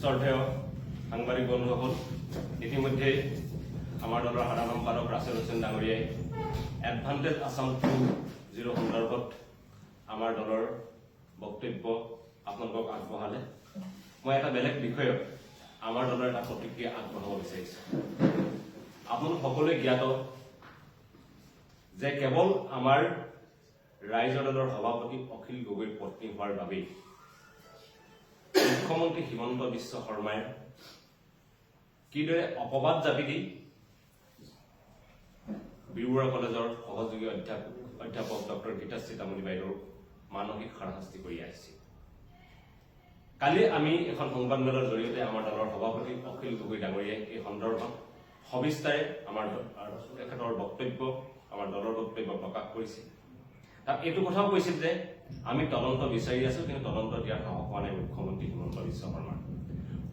শ্ৰদ্ধেয় সাংবাদিক বন্ধুসকল, ইতিমধ্যে আমাৰ দলৰ সাধাৰণ সম্পাদক ৰাছেল হোসেন ডাঙৰীয়াই এডভান্টেজ আসাম 2.0 সন্দৰ্ভত আমাৰ দলৰ বক্তব্য আপোনালোকক আগবঢ়ালে। মই এটা বেলেগ বিষয়ত আমাৰ দলৰ এটা প্ৰতিক্ৰিয়া আগবঢ়াব বিচাৰিছো। আপোনালোক সকলোৱে জ্ঞাত যে কেৱল আমাৰ ৰাইজৰ দলৰ সভাপতি অখিল গগৈৰ পত্নী হোৱাৰ বাবেই মুখ্যমন্ত্ৰী হিমন্ত বিশ্ব শৰ্মাই কিদৰে অপবাদ জাপি দি বীৰবৰুৱা কলেজৰ সহযোগী অধ্যাপক ডক্টৰ গীতাশ্ৰী তামুলী বাইদেউৰ মানসিক হাৰাশাস্তি কৰি আহিছে। কালি আমি এখন সংবাদমেলৰ জৰিয়তে আমাৰ দলৰ সভাপতি অখিল গগৈ ডাঙৰীয়াই এই সন্দৰ্ভত সবিস্তাৰে আমাৰ তেখেতৰ বক্তব্য আমাৰ দলৰ বক্তব্য প্ৰকাশ কৰিছে। তাত এইটো কথাও কৈছিল যে আমি তদন্ত বিচাৰি আছো, কিন্তু তদন্ত দিয়াৰ সাহস হোৱা নাই মুখ্যমন্ত্ৰী হিমন্ত বিশ্ব শৰ্মাৰ।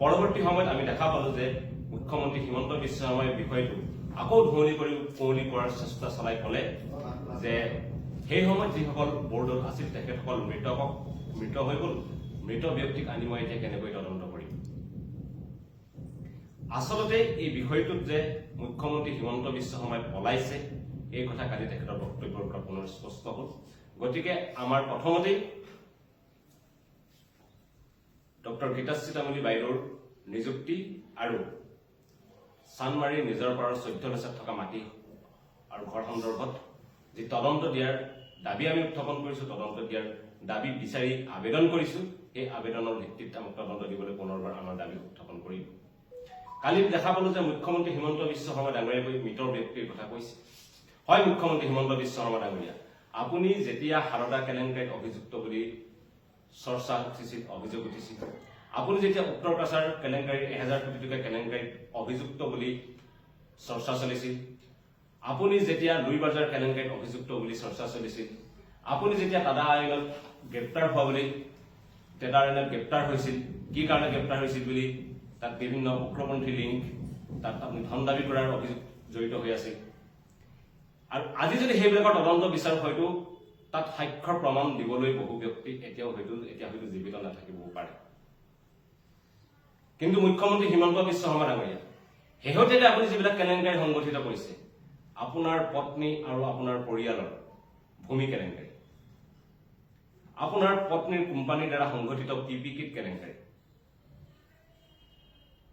পৰৱৰ্তী সময়ত আমি দেখা পালো যে মুখ্যমন্ত্ৰী হিমন্ত বিশ্ব শৰ্মাই বিষয়টো আকৌ কুঁৱলী কৰাৰ চেষ্টা চলাই ক'লে যে সেই সময়ত যিসকল বৰ্ডত আছিল তেখেতসকল মৃত হৈ গ'ল, মৃত ব্যক্তিক আনি মই এতিয়া কেনেকৈ তদন্ত কৰিম। আচলতে এই বিষয়টোত যে মুখ্যমন্ত্ৰী হিমন্ত বিশ্ব শৰ্মাই পলাইছে এই কথা কালি তেখেতৰ বক্তব্যৰ পৰা পুনৰ স্পষ্ট হ'ল। গতিকে আমাৰ প্ৰথমতেই ডক্টৰ গীতাশ্ৰী তামুলী বাইদেউৰ নিযুক্তি আৰু চানমাৰীৰ নিজৰ পাৰৰ 14 বছৰত থকা মাটি আৰু ঘৰ সন্দৰ্ভত যি তদন্ত দিয়াৰ দাবী আমি উত্থাপন কৰিছো, তদন্ত দিয়াৰ দাবী বিচাৰি আবেদন কৰিছো, এই আবেদনৰ ভিত্তিত আমাক তদন্ত দিবলৈ পুনৰবাৰ আমাৰ দাবী উত্থাপন কৰিম। কালি দেখা পালো যে মুখ্যমন্ত্ৰী হিমন্ত বিশ্ব শৰ্মা ডাঙৰীয়াই মৃতৰ ব্যক্তিৰ কথা কৈছে। হয় মুখ্যমন্ত্ৰী হিমন্ত বিশ্ব শৰ্মা ডাঙৰীয়া, আপুনি যেতিয়া সাৰদা কেলেংকাৰীত অভিযুক্ত বুলি চৰ্চা উঠিছিল, অভিযোগ উঠিছিল, আপুনি যেতিয়া উত্তৰ কাছাৰ কেলেংকাৰী 1000 কোটি টকা কেলেংকাৰীত অভিযুক্ত বুলি চৰ্চা চলিছিল, আপুনি যেতিয়া লুইবাজাৰ কেলেংকাৰীত অভিযুক্ত বুলি চৰ্চা চলিছিল, আপুনি যেতিয়া টাটা আইনত গ্ৰেপ্তাৰ হোৱা বুলি টেডাৰ আইনত গ্ৰেপ্তাৰ হৈছিল, কি কাৰণে গ্ৰেপ্তাৰ হৈছিল বুলি তাত বিভিন্ন উগ্ৰপন্থী লিংক, তাত আপুনি ধন দাবী কৰাৰ অভিযোগ জড়িত হৈ আছিল। আৰু আজি যদি সেইবিলাকৰ তদন্ত বিচাৰ হয়তো তাত সাক্ষ্যৰ প্ৰমাণ দিবলৈ বহু ব্যক্তি এতিয়া হয়তো জীৱিত নাথাকিবও পাৰে। কিন্তু মুখ্যমন্ত্ৰী হিমন্ত বিশ্ব শৰ্মা ডাঙৰীয়া, শেহতীয়াকৈ আপুনি যিবিলাক কেলেংকাৰী সংগঠিত কৰিছে, আপোনাৰ পত্নী আৰু আপোনাৰ পৰিয়ালৰ ভূমি কেলেংকাৰী, আপোনাৰ পত্নীৰ কোম্পানীৰ দ্বাৰা সংগঠিত পিপি কিট কেলেংকাৰী,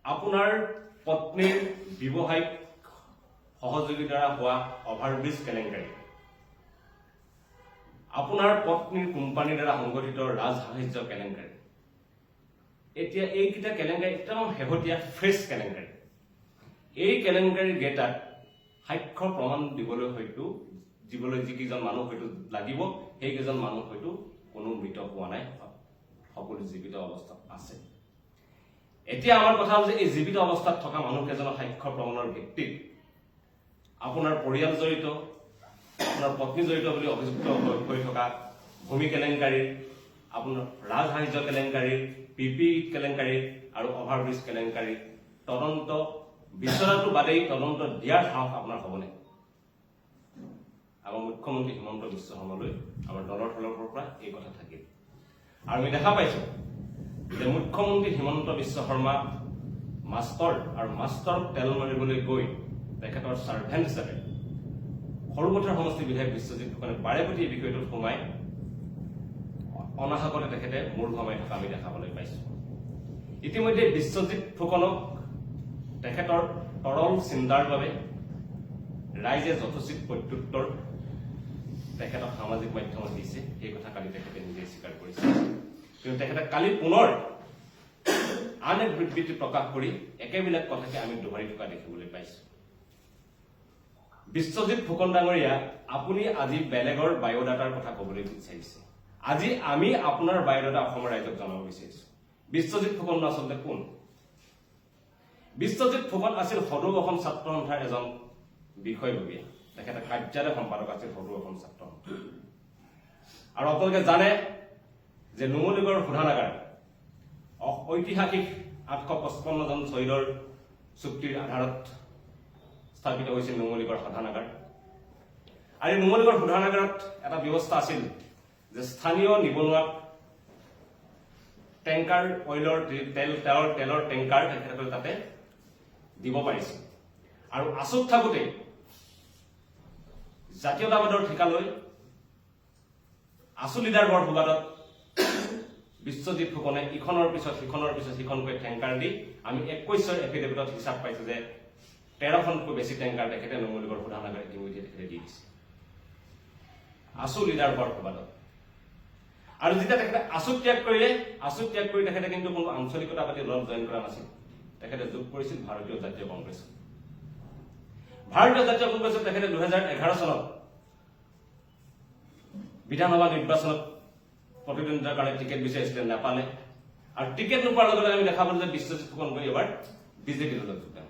আপোনাৰ পত্নীৰ ব্যৱসায়িক সহযোগীৰ দ্বাৰা হোৱা অভাৰব্ৰিজ কেলেংকাৰী, আপোনাৰ পত্নীৰ কোম্পানীৰ দ্বাৰা সংগঠিত ৰাজসাহায্য কেলেংকাৰী, এতিয়া এইকেইটা কেলেংকাৰী একদম শেহতীয়া ফ্ৰেছ কেলেংকাৰী। এই কেলেংকাৰীৰ গেটাত সাক্ষ্য প্ৰমাণ দিবলৈ যিকেইজন মানুহ হয়তো লাগিব, সেইকেইজন মানুহ হয়তো কোনো মৃত হোৱা নাই, সকলো জীৱিত অৱস্থাত আছে। এতিয়া আমাৰ কথা হ'ল যে এই জীৱিত অৱস্থাত থকা মানুহকেইজনৰ সাক্ষ্য প্ৰমাণৰ ভিত্তিত আপোনাৰ পৰিয়াল জড়িত, আপোনাৰ পত্নী জড়িত বুলি অভিযুক্ত হৈ থকা ভূমি কেলেংকাৰীৰ, আপোনাৰ ৰাজসাহায্য কেলেংকাৰীৰ, পিপি কেলেংকাৰীৰ আৰু অভাৰব্ৰিজ কেলেংকাৰীৰ তদন্ত বিচৰাটো বাদেই তদন্ত দিয়াৰ সাহস আপোনাৰ হ'বনে? আমাৰ মুখ্যমন্ত্ৰী হিমন্ত বিশ্ব শৰ্মালৈ আমাৰ দলৰ ফালৰ পৰা এই কথা থাকিল। আৰু আমি দেখা পাইছো যে মুখ্যমন্ত্ৰী হিমন্ত বিশ্ব শৰ্মা মাষ্টৰ তেল মাৰিবলৈ গৈ তেখেতৰ ছাৰ্ভেণ্ট হিচাপে সৰুপথাৰ সমষ্টিৰ বিধায়ক বিশ্বজিৎ ফুকনে বাৰেপতি এই বিষয়টোত সোমাই অনাহকতে তেখেতে মূৰ ঘমাই থকা আমি দেখাবলৈ পাইছো। ইতিমধ্যে বিশ্বজিৎ ফুকনক তেখেতৰ তৰল চিন্তাৰ বাবে ৰাইজে যথোচিত প্ৰত্যুত্তৰ তেখেতক সামাজিক মাধ্যমত দিছে, সেই কথা কালি তেখেতে নিজে স্বীকাৰ কৰিছে। কিন্তু তেখেতে কালি পুনৰ আন এক বিবৃতি প্ৰকাশ কৰি একেবিলাক কথাকে আমি দোহাৰি থকা দেখিবলৈ পাইছো। বিশ্বজিৎ ফুকন ডাঙৰীয়া, আপুনি আজি বেলেগৰ বায়'ডাটাৰ কথা ক'বলৈ বিচাৰিছে। আজি আমি আপোনাৰ বায়'ডাটা অসমৰ ৰাইজক জনাব বিচাৰিছো। বিশ্বজিৎ ফুকন আচলতে কোন? বিশ্বজিৎ ফুকন আছিল সদৌ অসম ছাত্ৰ সন্থাৰ এজন বিষয়ববীয়া, তেখেতে কাৰ্যালয় সম্পাদক আছিল সদৌ অসম ছাত্ৰ সন্থা। আৰু আপোনালোকে জানে যে নুমলীগড় শোধনাগাৰ ঐতিহাসিক 855 জন শ্বহীদৰ চুক্তিৰ আধাৰত স্থাপিত হৈছিল নুমলীগড় শোধনাগাৰ। আৰু নুমলীগড় শোধনাগাৰত এটা ব্যৱস্থা আছিল যে স্থানীয় নিবনুৱাক টেংকাৰ অইলৰ তেলৰ টেংকাৰ তেখেতসকলে তাতে দিব পাৰিছে আৰু আছুত থাকোতে জাতীয়তাবাদৰ ঠিকা লৈ আছু লিডাৰ সুবাদত বিশ্বজিৎ ফুকনে ইখনৰ পিছত সিখনকৈ টেংকাৰ দি আমি 21ৰ এফিডেভিটত হিচাপ পাইছো যে 13খনকৈ বেছি টেংকাৰ তেখেতে নুমলীগড় শোধনাগাৰ ইতিমধ্যে তেখেতে দি দিছে আছু লিডাৰ সুবাদত আৰু যেতিয়া তেখেতে আছু ত্যাগ কৰি তেখেতে কিন্তু কোনো আঞ্চলিকতাবাদী দল জইন কৰা নাছিল তেখেতে যোগ কৰিছিল ভাৰতীয় জাতীয় কংগ্ৰেছ তেখেতে 2011 চনত বিধানসভা নিৰ্বাচনত প্ৰতিদ্বন্দ্বিতাৰ কাৰণে টিকেট বিচাৰিছিলে নাপালে আৰু টিকেট নোপোৱাৰ লগতে আমি দেখা পালো যে বিশ্বজিৎ ফুকন গৈ এবাৰ বিজেপি দলত যোগদান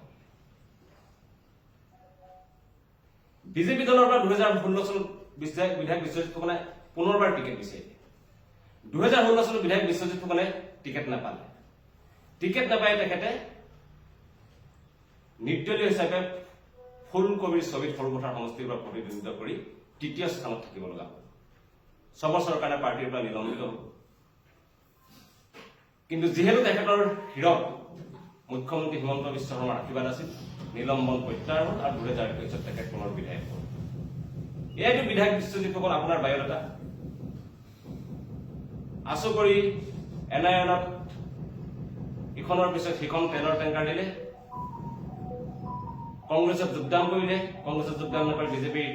বিজেপি দলৰ পৰা 2016 চনত বিধায়ক বিশ্বজিৎ ফুকনে পুনৰবাৰ টিকেট বিচাৰিলে 2016 চনত বিধায়ক বিশ্বজিৎ ফুকনে টিকেট নাপায় তেখেতে নিৰ্দলীয় হিচাপে ফুলকবিৰ ছবিত সৰুপথাৰ সমষ্টিৰ পৰা প্ৰতিদ্বন্দ্বিতা কৰি তৃতীয় স্থানত থাকিব লগা হ'ল 6 বছৰৰ কাৰণে পাৰ্টিৰ পৰা নিলম্বিত হ'ল কিন্তু যিহেতু তেখেতৰ হীৰক মুখ্যমন্ত্ৰী হিমন্ত বিশ্ব শৰ্মাৰ আশীৰ্বাদ আছিল নিলম্বন প্ৰত্যাহাৰ হ'ল আৰু 2021 তেখেত পুনৰ বিধায়ক হ'ল এইটো বিধায়ক বিশ্বজিৎ ফুকন আপোনাৰ বায়'ডাটা আছু কৰি এনআইএনত ইখনৰ পিছত সিখন তেলৰ টেংকাৰ দিলে কংগ্ৰেছত যোগদান নকৰি বিজেপিৰ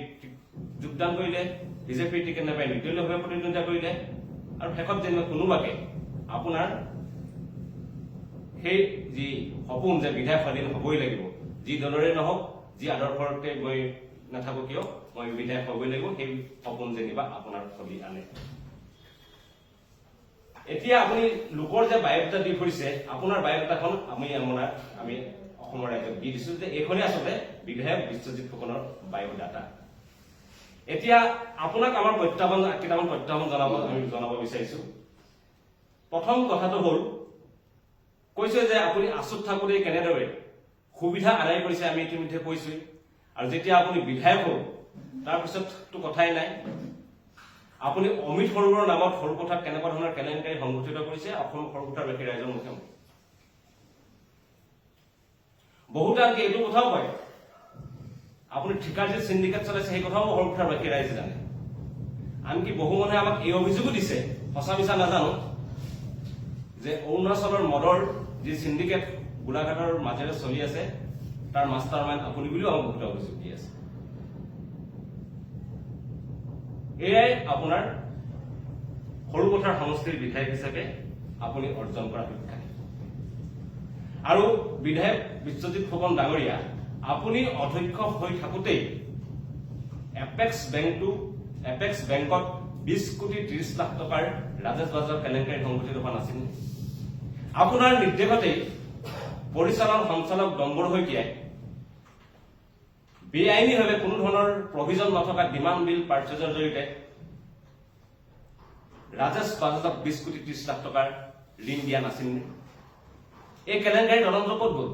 যোগদান কৰিলে বিজেপিৰ টিকেট নাপাই নিৰ্দলীয়ভাৱে প্ৰতিদ্বন্দ্বিতা কৰিলে আৰু শেষত যেনিবা কোনোবাকে আপোনাৰ সেই যি সপোন যে বিধায়ক স্বাধীন হ'বই লাগিব যি দলৰে নহওক যি আদৰ্শতে মই নাথাকো কিয় মই বিধায়ক হ'বই লাগিব সেই সপোন যেনিবা আপোনাৰ চলি আনে এতিয়া আপুনি লোকৰ যে বায়'ডাটা দি ফুৰিছে আপোনাৰ বায়'ডাটাখন আমি অসমৰ ৰাজ্যক দি দিছো যে এইখনেই আচলতে বিধায়ক বিশ্বজিৎ ফুকনৰ বায়'ডাটা এতিয়া আপোনাক আমাৰ কেইটামান প্ৰত্যাহ্বান জনাব বিচাৰিছো প্ৰথম কথাটো হ'ল কৈছে যে আপুনি আছুত থাকোতে কেনেদৰে সুবিধা আদায় কৰিছে আমি ইতিমধ্যে কৈছো আৰু যেতিয়া আপুনি বিধায়ক হ'ল তাৰপিছততো কথাই নাই আপুনি অমিত সৰোবৰৰ নামত সৰুপথাৰত কেনেকুৱা ধৰণৰ কেলেংকাৰী সংঘটিত কৰিছে অসম সৰুপথাৰবাসী ৰাইজৰ মুখে বহুতে আনকি এইটো কথাও কয় আপুনি ঠিকাৰ যে চিণ্ডিকেট চলাইছে সেই কথাও সৰুপথাৰবাসী ৰাইজে জানে আনকি বহু মানুহে আমাক এই অভিযোগো দিছে সঁচা মিছা নাজানো যে অৰুণাচলৰ মদৰ যি চিণ্ডিকেট গোলাঘাটৰ মাজেৰে চলি আছে তাৰ মাষ্টাৰ মাইণ্ড আপুনি বুলিও আমাক বহুতে অভিযোগ দি আছে এয়াই আপোনাৰ সৰুপথাৰ সমষ্টিৰ বিধায়ক হিচাপে আপুনি অৰ্জন কৰা শিক্ষা আৰু বিধায়ক বিশ্বজিৎ ফুকন ডাঙৰীয়া আপুনি অধ্যক্ষ হৈ থাকোতেই এপেক্স বেংকত 20 কোটি 30 লাখ টকাৰ ৰাজেশ বাজাৰ কেলেংকাৰী সংঘটিত হোৱা নাছিল আপোনাৰ নিৰ্দেশতেই পৰিচালন সঞ্চালক ডম্বৰ শইকীয়াই বেআইনীভাৱে কোনো ধৰণৰ প্ৰভিজন নথকা ডিমাণ্ড বিল পাৰ্চেজৰ জৰিয়তে ৰাজেশ বাজাজক 20 কোটি 30 লাখ টকাৰ ঋণ দিয়া নাছিল এই কেলেংকাৰী তদন্ত ক'ত গ'ল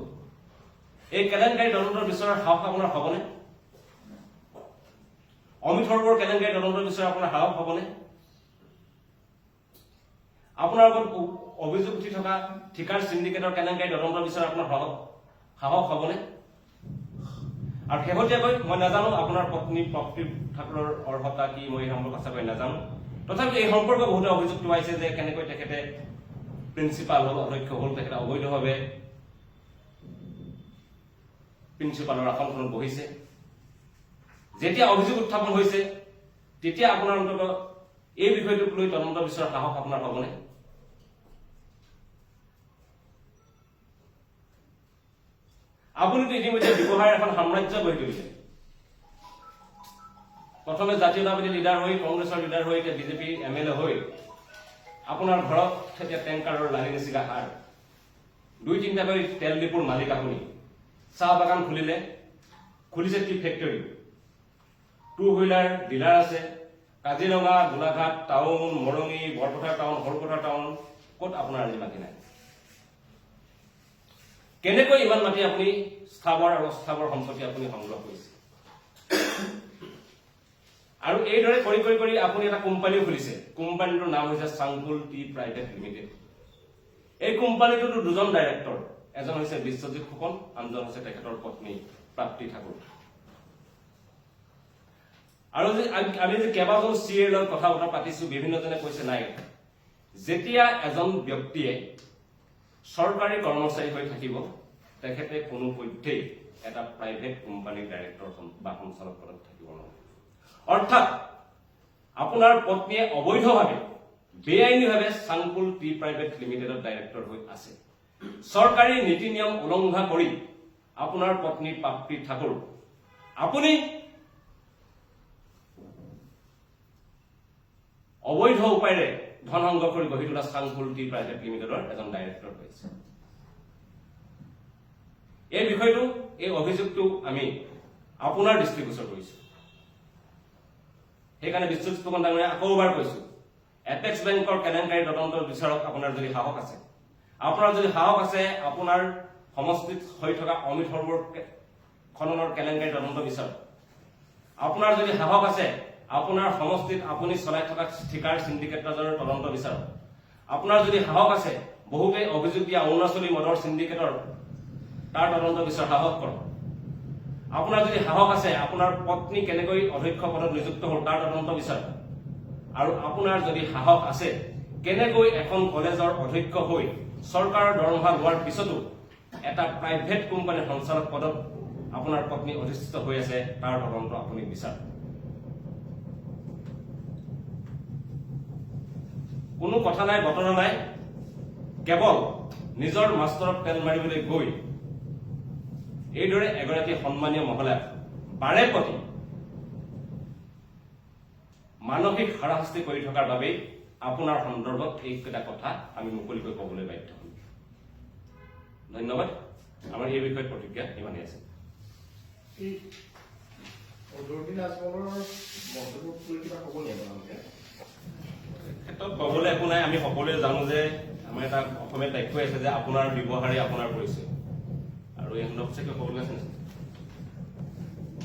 এই কেলেংকাৰী তদন্তৰ বিষয়ৰ সাহস আপোনাৰ হ'বনে অমিত সৰোবৰ কেলেংকাৰী তদন্তৰ বিষয়ে আপোনাৰ সাহস হ'বনে আপোনাৰ ওপৰত অভিযোগ উঠি থকা ঠিকাৰ চিণ্ডিকেটৰ কেলেংকাৰী তদন্তৰ বিষয়ে আপোনাৰ সাহস হ'বনে আৰু শেহতীয়াকৈ মই নাজানো আপোনাৰ পত্নী প্ৰকৃতি ঠাকুৰৰ অৰ্হতা কি মই এই সম্পৰ্কে সঁচাকৈ নাজানো তথাপি এই সম্পৰ্কে বহুতে অভিযোগ তোলাইছে যে কেনেকৈ তেখেতে প্ৰিন্সিপাল হ'ল অধ্যক্ষ হ'ল তেখেতে অবৈধভাৱে প্ৰিন্সিপালৰ আসনখনত বহিছে যেতিয়া অভিযোগ উত্থাপন হৈছে তেতিয়া আপোনাৰ অন্তত এই বিষয়টোক লৈ তদন্ত বিচৰাৰ সাহস আপোনাৰ হ'বনে আপুনিতো ইতিমধ্যে ব্যৱহাৰ এখন সাম্ৰাজ্য গঢ়ি তুলিছে প্ৰথমে জাতীয়তাবাদী লিডাৰ হৈ কংগ্ৰেছৰ লিডাৰ হৈ এতিয়া বিজেপি এমএলএ হৈ আপোনাৰ ঘৰত এতিয়া টেংকাৰৰ লানি নিচিগা হাৰ 2-3টাকৈ তেল ডিপুৰ মালিক আপুনি চাহ বাগান খুলিছে টি ফেক্টৰী 2 হুইলাৰ ডিলাৰ আছে Kaziranga Golaghat town Morongi Borpathar town Sorupathar town ক'ত আপোনাৰ আজি মাটি নাই কেনেকৈ ইমান মাটি আপুনি স্থাবৰ আৰু অস্থাবৰ সম্পত্তি আপুনি সংগ্ৰহ কৰিছে আৰু এইদৰে কৰি আপুনি এটা কোম্পানীও খুলিছে কোম্পানীটোৰ নাম হৈছে চাংকুল টি প্ৰাইভেট লিমিটেড এই কোম্পানীটোতো দুজন ডাইৰেক্টৰ, এজন হৈছে বিশ্বজিৎ ফুকন, আনজন হৈছে তেখেতৰ পত্নী প্ৰাপ্তি ঠাকুৰ। আৰু আমি যে কেইবাজন চিএৰ লগত কথা বতৰা পাতিছো, বিভিন্নজনে কৈছে নাই, যেতিয়া এজন ব্যক্তিয়ে চৰকাৰী কৰ্মচাৰী হৈ থাকিব তেখেতে কোনো পধ্যেই এটা প্ৰাইভেট কোম্পানীৰ ডাইৰেক্টৰ বা সঞ্চালক পদত থাকিব নোৱাৰে। অৰ্থাৎ আপোনাৰ পত্নীয়ে অবৈধভাৱে বেআইনীভাৱে চানপুল টি প্ৰাইভেট লিমিটেডৰ ডাইৰেক্টৰ হৈ আছে। চৰকাৰী নীতি নিয়ম উলংঘা কৰি আপোনাৰ পত্নী প্ৰাপ্তি ঠাকুৰ আপুনি অবৈধ উপায়েৰে ধন সংগ্ৰহ কৰি গঢ়ি তোলা চানপুল টি প্ৰাইভেট লিমিটেডৰ এজন ডাইৰেক্টৰ হৈছে। এই বিষয়টো, এই অভিযোগটো আমি আপোনাৰ দৃষ্টিগোচৰ কৰিছো। সেইকাৰণে বিশ্বজিৎ ফুকন ডাঙৰীয়া আকৌ এবাৰ কৈছো, এপেক্স বেংকৰ কেলেংকাৰী তদন্ত বিচাৰক আপোনাৰ যদি সাহস আছে। আপোনাৰ যদি সাহস আছে আপোনাৰ সমষ্টিত হৈ থকা অমিত সৰোবৰ খননৰ কেলেংকাৰী তদন্ত বিচাৰক। আপোনাৰ যদি সাহস আছে আপোনাৰ সমষ্টিত আপুনি চলাই থকা ঠিকাৰ সিন্ডিকেট ৰাজৰ তদন্ত বিচাৰক। আপোনাৰ যদি সাহস আছে বহুতে অভিযোগ দিয়া অৰুণাচলী মদৰ সিন্ডিকেটৰ তাৰ তদন্ত বিচাৰ সাহস কৰক। আপোনাৰ যদি সাহস আছে আপোনাৰ পত্নী কেনেকৈ অধ্যক্ষ পদত নিযুক্ত হ'ল তাৰ তদন্ত বিচাৰক। আৰু আপোনাৰ যদি সাহস আছে কেনেকৈ এখন কলেজৰ অধ্যক্ষ হৈ চৰকাৰৰ দৰমহা লোৱাৰ পিছতো এটা প্ৰাইভেট কোম্পানীৰ সঞ্চালক পদত আপোনাৰ পত্নী অধিষ্ঠিত হৈ আছে তাৰ তদন্ত আপুনি বিচাৰক। কোনো কথা নাই, বতৰা নাই, কেৱল নিজৰ মাষ্টৰক তেল মাৰিবলৈ গৈ এইদৰে এগৰাকী সন্মানীয় মহিলাক বাৰে প্ৰতি মানসিক হাৰাশাস্তি কৰি থকাৰ বাবেই আপোনাৰ সন্দৰ্ভত এইকেইটা কথা আমি মুকলিকৈ ক'বলৈ বাধ্য হ'ম। ধন্যবাদ। আমাৰ এই বিষয়ত প্ৰতিক্ৰিয়া ইমানেই আছে। ক্ষেত্ৰত ক'বলৈ একো নাই, আমি সকলোৱে জানো যে আমাৰ এটা অসমীয়া বাক্য আছে যে আপোনাৰ ব্যৱহাৰেই আপোনাৰ পৰিচয়। আৰু এই সন্দৰ্ভত চাগে ক'বলৈ আছে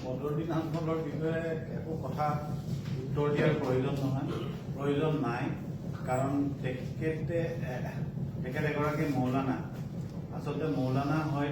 বদৰুদ্দিন আজমলৰ বিষয়ে একো কথা উত্তৰ দিয়াৰ প্ৰয়োজন নাই, কাৰণ তেখেত এগৰাকী মৌলানা। আচলতে মৌলানা হয়